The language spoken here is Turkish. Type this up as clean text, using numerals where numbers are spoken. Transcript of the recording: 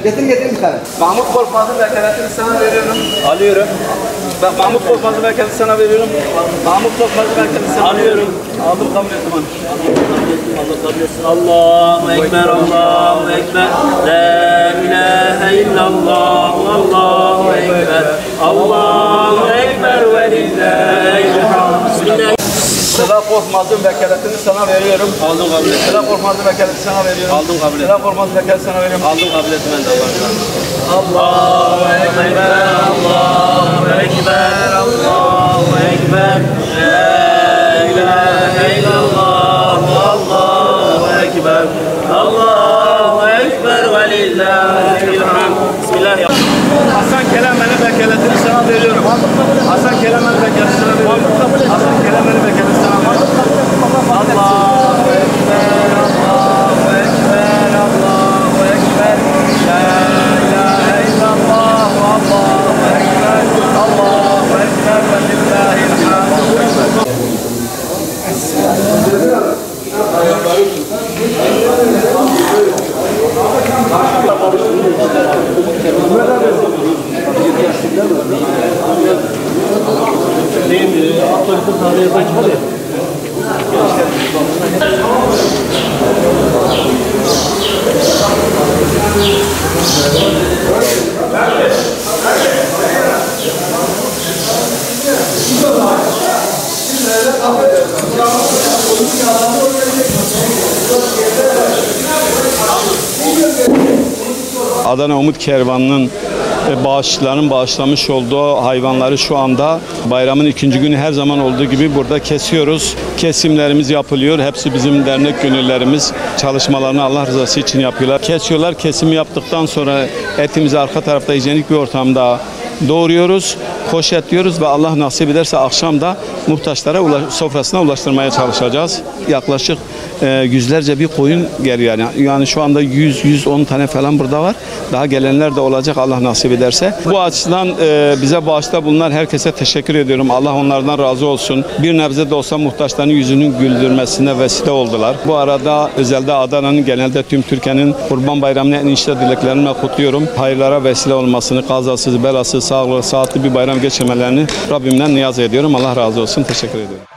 Getir bir tane. Mahmut Korkmaz'ın vekaletini sana veriyorum. Alıyorum. Ben Mahmut Korkmaz'ın vekaletini sana veriyorum. Mahmut Korkmaz'ın vekaletini sana alıyorum. Aldım, kabul ettim. Allahu Ekber, Allahu Ekber. La ilahe illallah, Allahu Ekber. Allahu Ekber ve lillahilhamd. Bismillah. Sıla Korkmaz'ın vekaletini sana veriyorum. Aldım, kabul ettim. Sıla Korkmaz'ın vekaletini sana veriyorum. Aldım, kabul ettim. Sıla Korkmaz'ın vekaletini sana veriyorum. Aldım, kabul ettim ben de. Allahu Ekber, Allahu Ekber, Allahu Ekber. La ilahe illallah, Allahu Ekber. Allahu Ekber ve lillahilhamd. Bismillahirrahmanirrahim. Hasan Kelemen'in vekaletini sana veriyorum. Hasan Kelemen'in vekaletini sana veriyorum. Hasan Kelemen'in vekaletini sana veriyorum. Allahu Ekber, Allahu Ekber, Allahu Ekber. La ilahe illallah, Allahu Ekber. Allahu Ekber ve lillahilhamd. Adana Umut Kervanı'nın bağışçıların bağışlamış olduğu hayvanları şu anda bayramın 2. günü her zaman olduğu gibi burada kesiyoruz. Kesimlerimiz yapılıyor. Hepsi bizim dernek gönüllerimiz çalışmalarını Allah rızası için yapıyorlar. Kesiyorlar. Kesimi yaptıktan sonra etimizi arka tarafta hijyenik bir ortamda doğruyoruz, poşetliyoruz ve Allah nasip ederse akşam da muhtaçlara sofrasına ulaştırmaya çalışacağız. Yaklaşık yüzlerce bir koyun geliyor yani şu anda 100-110 tane falan burada var. Daha gelenler de olacak Allah nasip ederse. Bu açıdan bize bağışta bulunan herkese teşekkür ediyorum. Allah onlardan razı olsun. Bir nebze de olsa muhtaçların yüzünün güldürmesine vesile oldular. Bu arada özelde Adana'nın genelde tüm Türkiye'nin Kurban Bayramı'nı en içten dileklerimle kutluyorum. Hayırlara vesile olmasını, kazasız, belasız, sağlıklı, saatli bir bayram geçirmelerini Rabbimden niyaz ediyorum. Allah razı olsun. Teşekkür ediyorum.